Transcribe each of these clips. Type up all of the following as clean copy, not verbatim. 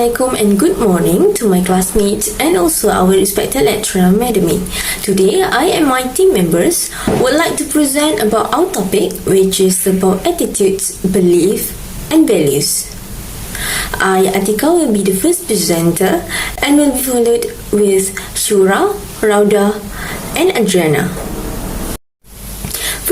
Assalamualaikum and good morning to my classmates and also our respected lecturer, Madam. Today, I and my team members would like to present about our topic, which is about attitudes, belief, and values. I, Atika, will be the first presenter and will be followed with Shura, Rauda, and Adriana.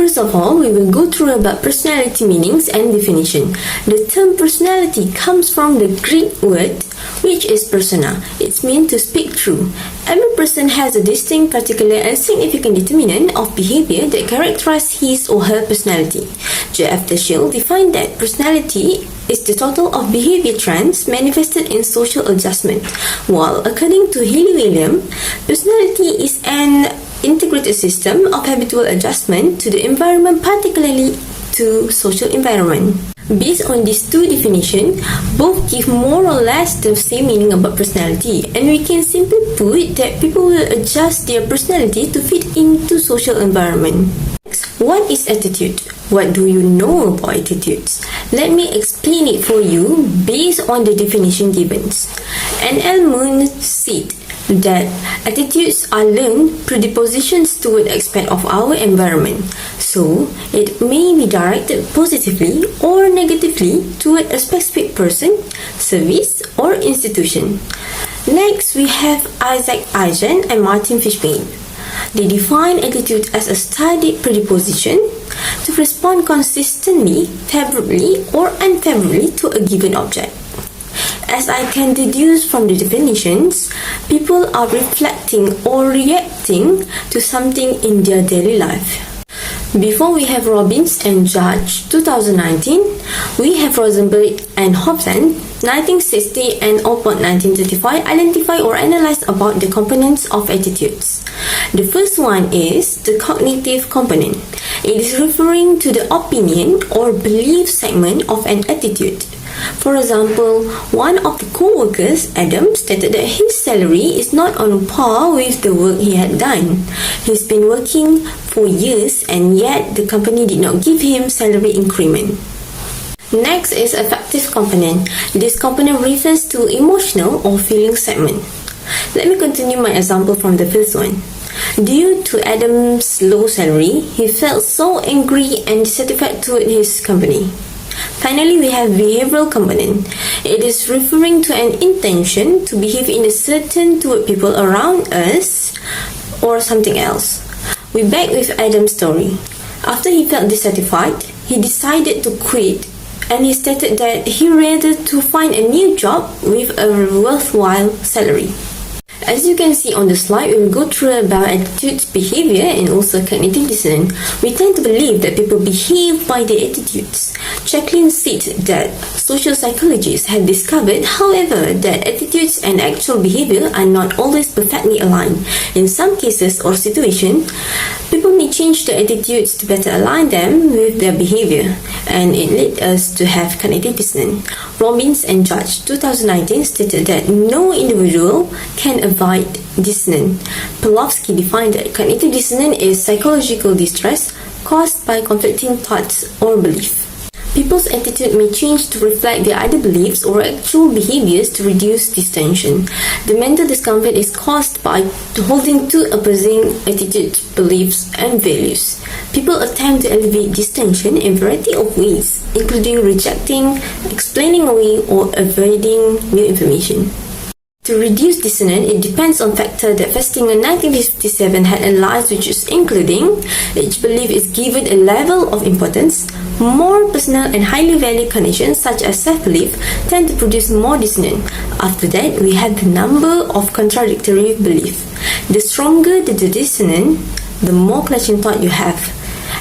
First of all, we will go through about personality meanings and definition. The term personality comes from the Greek word which is persona. It's meant to speak true. Every person has a distinct, particular, and significant determinant of behavior that characterizes his or her personality. J.F. Dashiell defined that personality is the total of behavior trends manifested in social adjustment, while according to Haley William, personality is an integrated system of habitual adjustment to the environment, particularly to social environment. Based on these two definitions, both give more or less the same meaning about personality, and we can simply put that people will adjust their personality to fit into social environment. What is attitude? What do you know about attitudes? Let me explain it for you based on the definition given. N.L. Moon said that attitudes are learned predispositions toward aspect of our environment. So, it may be directed positively or negatively toward a specific person, service, or institution. Next, we have Isaac Ajan and Martin Fishbein. They define attitude as a studied predisposition to respond consistently, favorably, or unfavorably to a given object. As I can deduce from the definitions, people are reflecting or reacting to something in their daily life. Before we have Robbins and Judge 2019, we have Rosenberg and Hobson 1960 and Allport 1935 identify or analyze about the components of attitudes. The first one is the cognitive component. It is referring to the opinion or belief segment of an attitude. For example, one of the co-workers, Adam, stated that his salary is not on par with the work he had done. He's been working for years and yet the company did not give him salary increment. Next is affective component. This component refers to emotional or feeling segment. Let me continue my example from the first one. Due to Adam's low salary, he felt so angry and dissatisfied toward his company. Finally, we have behavioral component. It is referring to an intention to behave in a certain toward people around us or something else. We back with Adam's story. After he felt dissatisfied, he decided to quit and he stated that he rather to find a new job with a worthwhile salary. As you can see on the slide, we will go through about attitudes, behavior, and also cognitive dissonance. We tend to believe that people behave by their attitudes. Jacqueline said that social psychologists have discovered, however, that attitudes and actual behavior are not always perfectly aligned. In some cases or situations, people may change their attitudes to better align them with their behavior, and it led us to have cognitive dissonance. Robbins and Judge 2019 stated that no individual can avoid dissonance. Pavlovsky defined that cognitive dissonance is psychological distress caused by conflicting thoughts or beliefs. People's attitude may change to reflect their either beliefs or actual behaviors to reduce this tension. The mental discomfort is caused by holding two opposing attitudes, beliefs, and values. People attempt to alleviate this tension in a variety of ways, including rejecting, explaining away, or avoiding new information. To reduce dissonance, it depends on factors that Festinger 1957 had analyzed, which is including each belief is given a level of importance. More personal and highly valued connections, such as self-belief, tend to produce more dissonance. After that, we have the number of contradictory beliefs. The stronger the dissonance, the more clashing thought you have.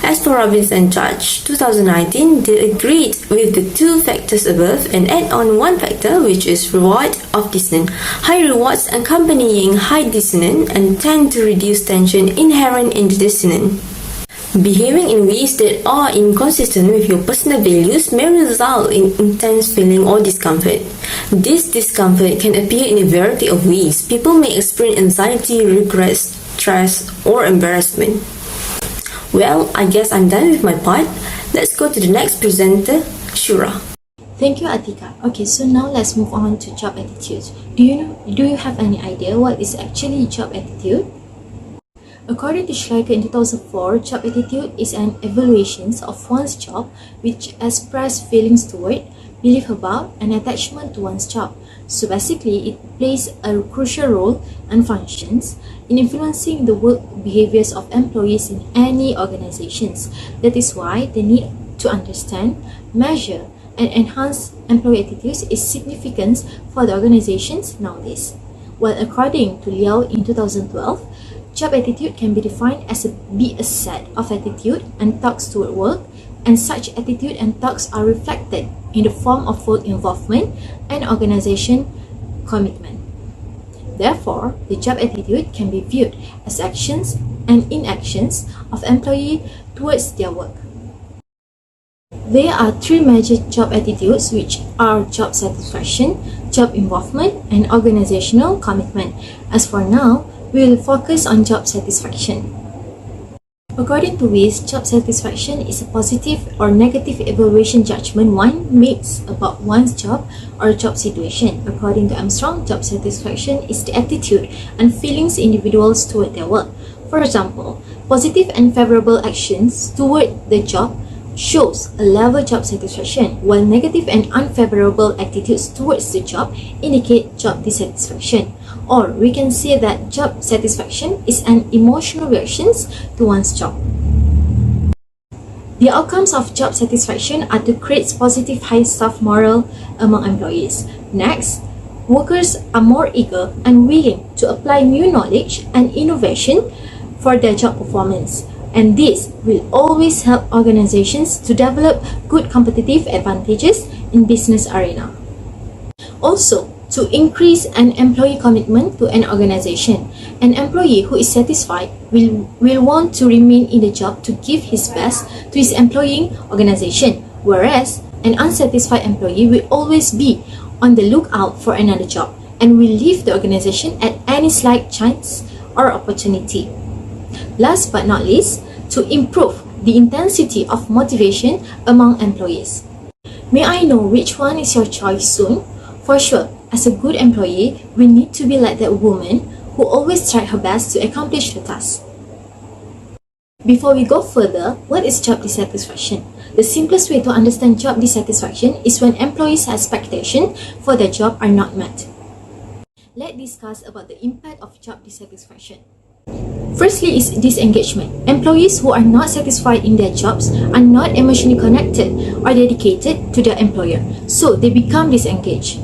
As for Robbins and Judge 2019, they agreed with the two factors above and add on one factor, which is reward of dissonance. High rewards accompanying high dissonance and tend to reduce tension inherent in the dissonance. Behaving in ways that are inconsistent with your personal values may result in intense feeling or discomfort. This discomfort can appear in a variety of ways. People may experience anxiety, regret, stress, or embarrassment. Well, I guess I'm done with my part. Let's go to the next presenter, Shura. Thank you, Atika. Okay, so now let's move on to job attitudes. Do you have any idea what is actually job attitude? According to Schleicher in 2004, job attitude is an evaluation of one's job which express feelings toward, belief about, and attachment to one's job. So basically, it plays a crucial role and functions in influencing the work behaviors of employees in any organizations. That is why the need to understand, measure, and enhance employee attitudes is significant for the organizations nowadays. Well, according to Liao in 2012, job attitude can be defined as be a set of attitude and thoughts toward work, and such attitude and thoughts are reflected in the form of work involvement and organization commitment. Therefore, the job attitude can be viewed as actions and inactions of employee towards their work. There are three major job attitudes, which are job satisfaction, job involvement, and organizational commitment. As for now, we will focus on job satisfaction. According to Weiss, job satisfaction is a positive or negative evaluation judgment one makes about one's job or job situation. According to Armstrong, job satisfaction is the attitude and feelings individuals toward their work. For example, positive and favorable actions toward the job shows a level job satisfaction, while negative and unfavorable attitudes towards the job indicate job dissatisfaction. Or we can say that job satisfaction is an emotional reaction to one's job. The outcomes of job satisfaction are to create positive high staff morale among employees. Next, workers are more eager and willing to apply new knowledge and innovation for their job performance. And this will always help organizations to develop good competitive advantages in business arena. Also, to increase an employee commitment to an organization, an employee who is satisfied will want to remain in the job to give his best to his employing organization, whereas an unsatisfied employee will always be on the lookout for another job and will leave the organization at any slight chance or opportunity. Last but not least, to improve the intensity of motivation among employees. May I know which one is your choice soon? For sure, as a good employee, we need to be like that woman who always tried her best to accomplish the task. Before we go further, what is job dissatisfaction? The simplest way to understand job dissatisfaction is when employees' expectations for their job are not met. Let's discuss about the impact of job dissatisfaction. Firstly is disengagement. Employees who are not satisfied in their jobs are not emotionally connected or dedicated to their employer, so they become disengaged.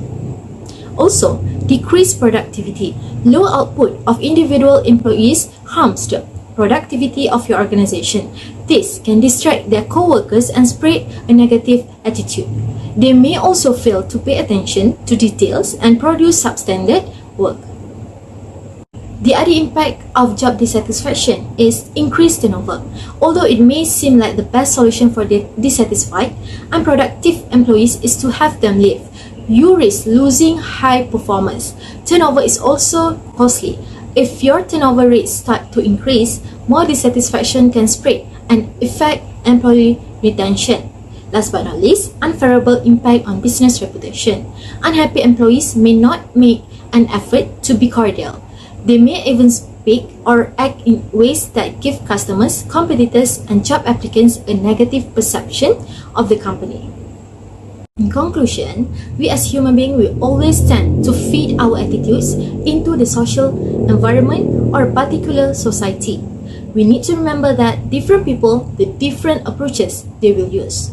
Also, decreased productivity. Low output of individual employees harms the productivity of your organization. This can distract their co-workers and spread a negative attitude. They may also fail to pay attention to details and produce substandard work. The other impact of job dissatisfaction is increased turnover. Although it may seem like the best solution for the dissatisfied, unproductive employees is to have them leave. You risk losing high performance. Turnover is also costly. If your turnover rates start to increase, more dissatisfaction can spread and affect employee retention. Last but not least, unfavorable impact on business reputation. Unhappy employees may not make an effort to be cordial. They may even speak or act in ways that give customers, competitors, and job applicants a negative perception of the company. In conclusion, we as human beings will always tend to feed our attitudes into the social environment or particular society. We need to remember that different people, the different approaches they will use.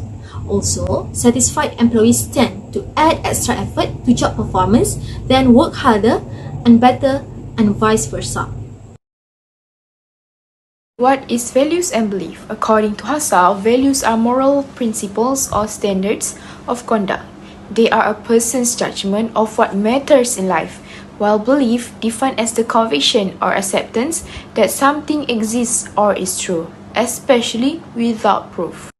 Also, satisfied employees tend to add extra effort to job performance, then work harder and better, and vice versa. What is values and belief? According to Hassel, values are moral principles or standards of conduct. They are a person's judgment of what matters in life, while belief defined as the conviction or acceptance that something exists or is true, especially without proof.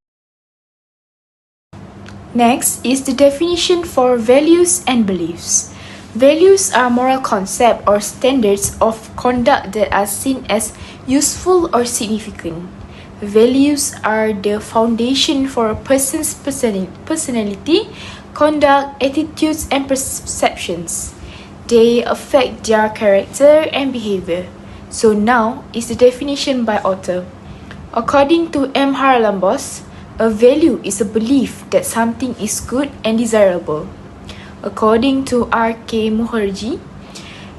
Next is the definition for values and beliefs. Values are moral concepts or standards of conduct that are seen as useful or significant. Values are the foundation for a person's personality, conduct, attitudes, and perceptions. They affect their character and behavior. So now is the definition by author. According to M. Haralambos, a value is a belief that something is good and desirable. According to R. K. Mukherjee,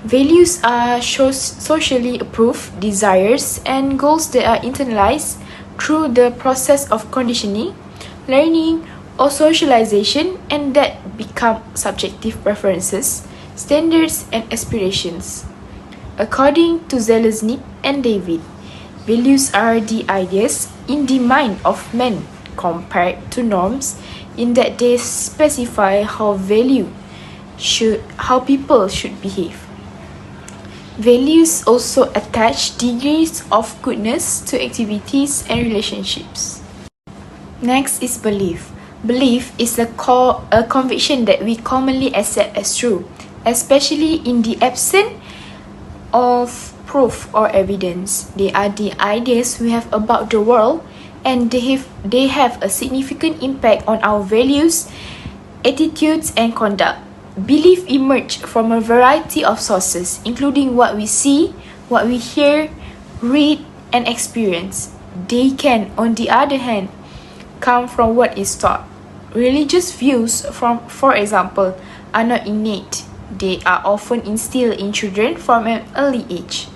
values are socially approved desires and goals that are internalized through the process of conditioning, learning, or socialization, and that become subjective preferences, standards, and aspirations. According to Zeleznik and David, values are the ideas in the mind of men compared to norms in that they specify how people should behave. Values also attach degrees of goodness to activities and relationships. Next is belief. Belief is a conviction that we commonly accept as true, especially in the absence of proof or evidence. They are the ideas we have about the world, and they have a significant impact on our values, attitudes, and conduct. Belief emerge from a variety of sources, including what we see, what we hear, read, and experience. They can, on the other hand, come from what is taught. Religious views, for example, are not innate. They are often instilled in children from an early age.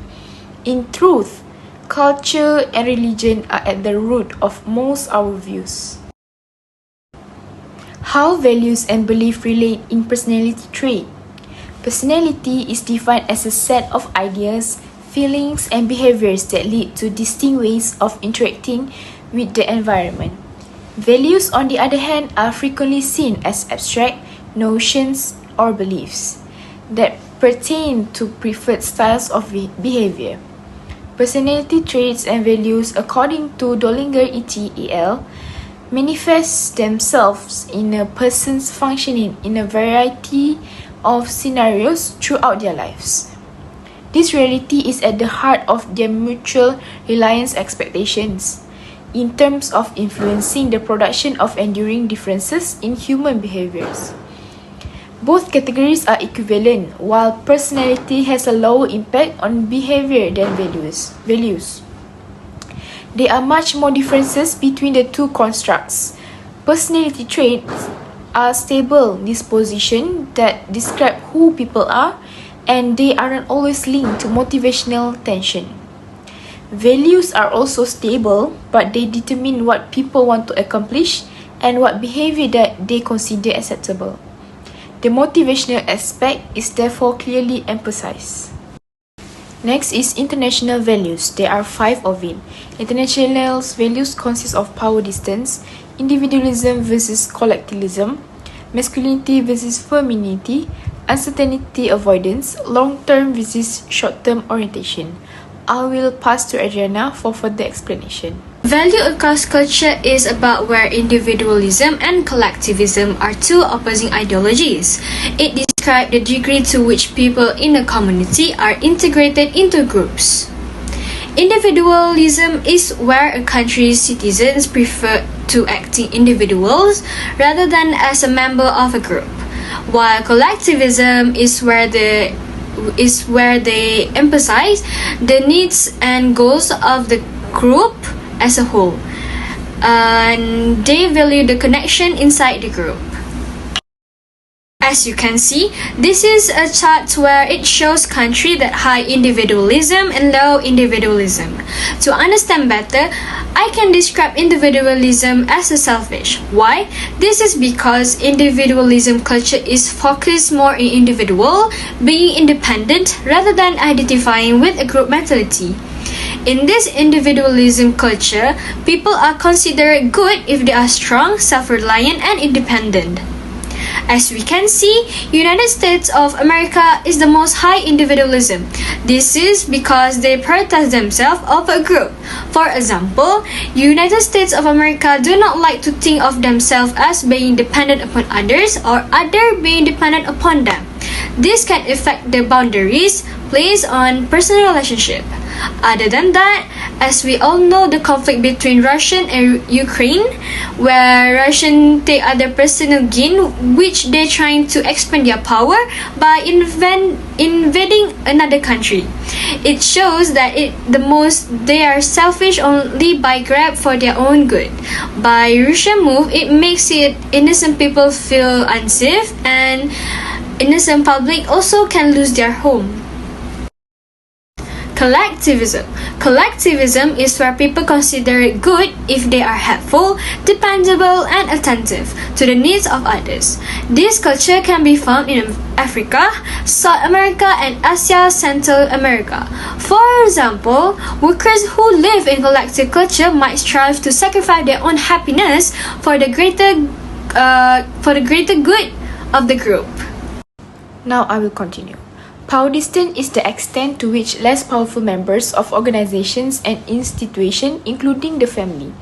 In truth, culture and religion are at the root of most our views. How values and belief relate in personality trait. Personality is defined as a set of ideas, feelings, and behaviors that lead to distinct ways of interacting with the environment. Values, on the other hand, are frequently seen as abstract notions or beliefs that pertain to preferred styles of behavior. Personality traits and values, according to Dollinger et al., manifest themselves in a person's functioning in a variety of scenarios throughout their lives. This reality is at the heart of their mutual reliance expectations in terms of influencing the production of enduring differences in human behaviors. Both categories are equivalent, while personality has a lower impact on behavior than values. There are much more differences between the two constructs. Personality traits are stable dispositions that describe who people are, and they are not always linked to motivational tension. Values are also stable, but they determine what people want to accomplish and what behavior that they consider acceptable. The motivational aspect is therefore clearly emphasized. Next is international values. There are 5 of it. International values consist of power distance, individualism versus collectivism, masculinity versus femininity, uncertainty avoidance, long-term versus short-term orientation. I will pass to Adriana for further explanation. Value across culture is about where individualism and collectivism are two opposing ideologies. It describes the degree to which people in a community are integrated into groups. Individualism is where a country's citizens prefer to acting individuals rather than as a member of a group, while collectivism is where they emphasize the needs and goals of the group as a whole, and they value the connection inside the group. As you can see, this is a chart where it shows countries that high individualism and low individualism. To understand better, I can describe individualism as a selfish. Why? This is because individualism culture is focused more on individual, being independent rather than identifying with a group mentality. In this individualism culture, people are considered good if they are strong, self-reliant, and independent. As we can see, United States of America is the most high individualism. This is because they prioritize themselves over a group. For example, United States of America do not like to think of themselves as being dependent upon others or others being dependent upon them. This can affect their boundaries, plays on personal relationship. Other than that, as we all know, the conflict between Russia and Ukraine, where Russian take other personal gain, which they trying to expand their power by invading another country. It shows that they are selfish only by grab for their own good. By Russian move, it makes innocent people feel unsafe, and innocent public also can lose their home. Collectivism. Collectivism is where people consider it good if they are helpful, dependable, and attentive to the needs of others. This culture can be found in Africa, South America, and Asia Central America. For example, workers who live in collective culture might strive to sacrifice their own happiness for the greater good of the group. Now I will continue. Power distance is the extent to which less powerful members of organizations and institutions, including the family,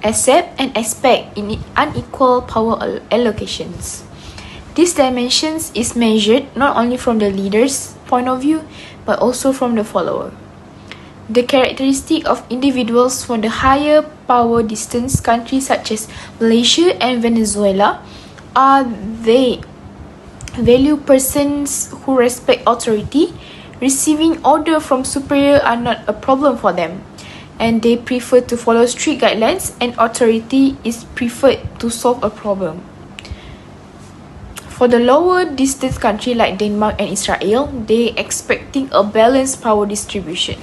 accept and expect in unequal power allocations. This dimension is measured not only from the leader's point of view, but also from the follower. The characteristic of individuals from the higher power distance countries such as Malaysia and Venezuela are they value persons who respect authority. Receiving order from superior are not a problem for them, and they prefer to follow strict guidelines, and authority is preferred to solve a problem. For the lower distance country like Denmark and Israel, they expecting a balanced power distribution.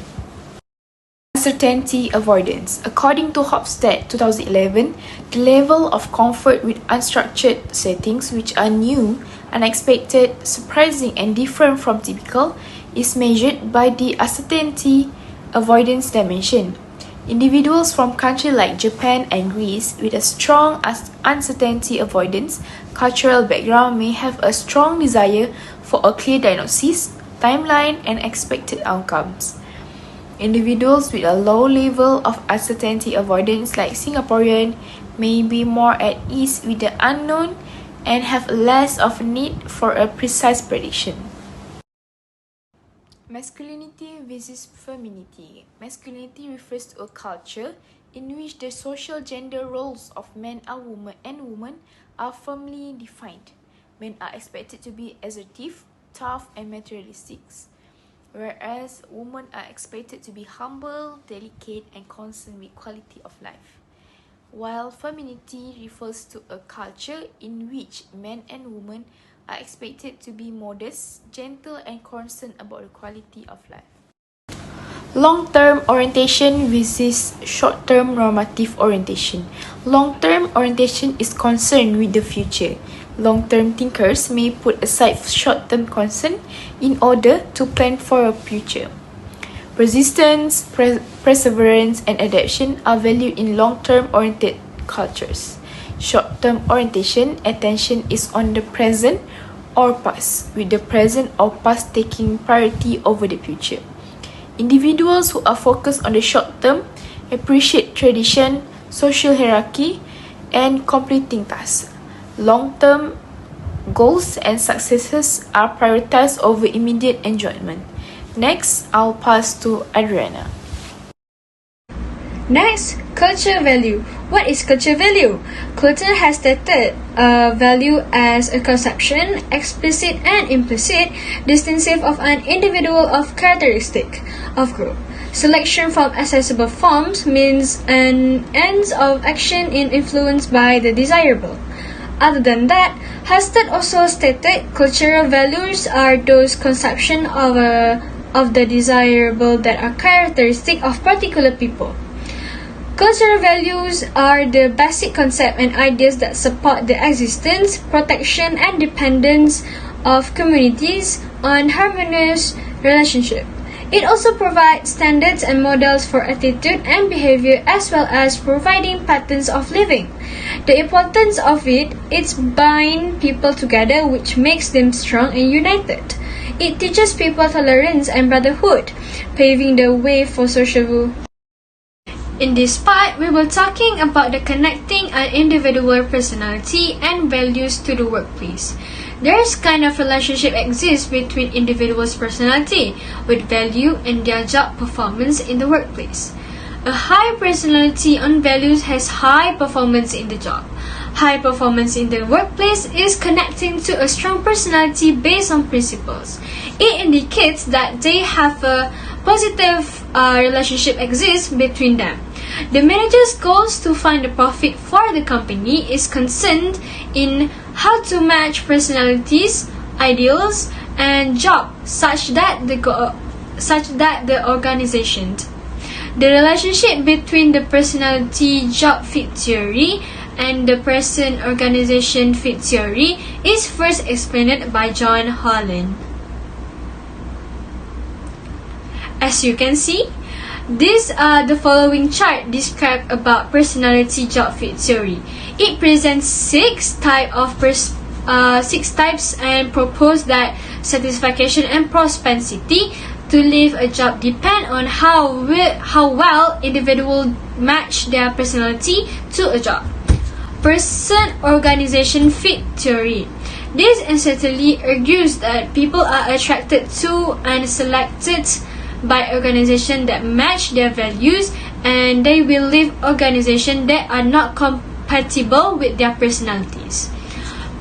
Uncertainty avoidance. According to Hofstede 2011, the level of comfort with unstructured settings which are new, unexpected, surprising, and different from typical is measured by the uncertainty avoidance dimension. Individuals from countries like Japan and Greece with a strong uncertainty avoidance cultural background may have a strong desire for a clear diagnosis, timeline, and expected outcomes. Individuals with a low level of uncertainty avoidance like Singaporean may be more at ease with the unknown and have less of a need for a precise prediction. Masculinity versus femininity. Masculinity refers to a culture in which the social gender roles of men and women are firmly defined. Men are expected to be assertive, tough, and materialistic, whereas women are expected to be humble, delicate, and concerned with quality of life. While femininity refers to a culture in which men and women are expected to be modest, gentle, and concerned about the quality of life. Long-term orientation versus short-term normative orientation. Long-term orientation is concerned with the future. Long-term thinkers may put aside short-term concern in order to plan for a future. Persistence, perseverance, and adaptation are valued in long-term oriented cultures. Short-term orientation, attention is on the present or past, with the present or past taking priority over the future. Individuals who are focused on the short term appreciate tradition, social hierarchy, and completing tasks. Long-term goals and successes are prioritized over immediate enjoyment. Next, I'll pass to Adriana. Next, culture value. What is culture value? Culture has stated value as a conception, explicit and implicit, distinctive of an individual of characteristic of group. Selection from accessible forms means an ends of action influenced by the desirable. Other than that, Hastert also stated cultural values are those conceptions of the desirable that are characteristic of particular people. Cultural values are the basic concepts and ideas that support the existence, protection, and dependence of communities on harmonious relationship. It also provides standards and models for attitude and behavior as well as providing patterns of living. The importance of it is bind people together which makes them strong and united. It teaches people tolerance and brotherhood, paving the way for social. In this part, we will talking about the connecting an individual personality and values to the workplace. There's kind of relationship exists between individuals' personality with value and their job performance in the workplace. A high personality on values has high performance in the job. High performance in the workplace is connecting to a strong personality based on principles. It indicates that they have a positive relationship exists between them. The manager's goals to find the profit for the company is concerned in how to match personalities, ideals, and job such that the organization. The relationship between the personality job fit theory and the person organization fit theory is first explained by John Holland. As you can see, the following chart describe about personality job fit theory. It presents six types and propose that satisfaction and propensity to leave a job depend on how well individuals match their personality to a job. Person organization fit theory. This essentially argues that people are attracted to and selected by organizations that match their values, and they will leave organizations that are not compatible with their personalities.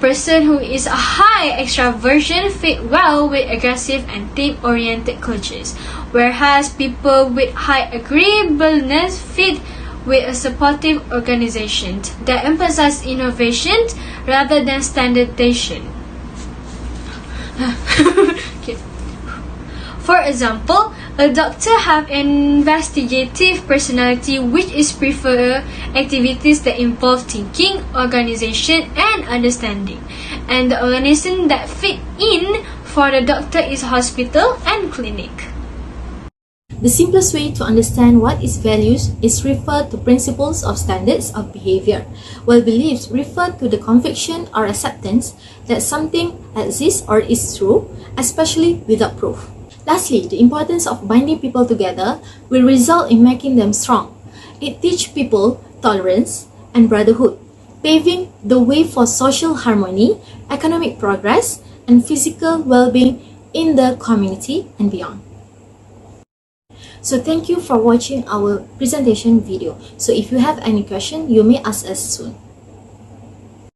Person who is a high extraversion fit well with aggressive and team-oriented cultures, whereas people with high agreeableness fit with a supportive organization that emphasizes innovation rather than standardization. Okay. For example, a doctor have an investigative personality which is prefer activities that involve thinking, organization, and understanding. And the organization that fit in for the doctor is hospital and clinic. The simplest way to understand what is values is refer to principles of standards of behavior, while beliefs refer to the conviction or acceptance that something exists or is true, especially without proof. Lastly, the importance of binding people together will result in making them strong. It teaches people tolerance and brotherhood, paving the way for social harmony, economic progress, and physical well-being in the community and beyond. So thank you for watching our presentation video. So if you have any question, you may ask us soon.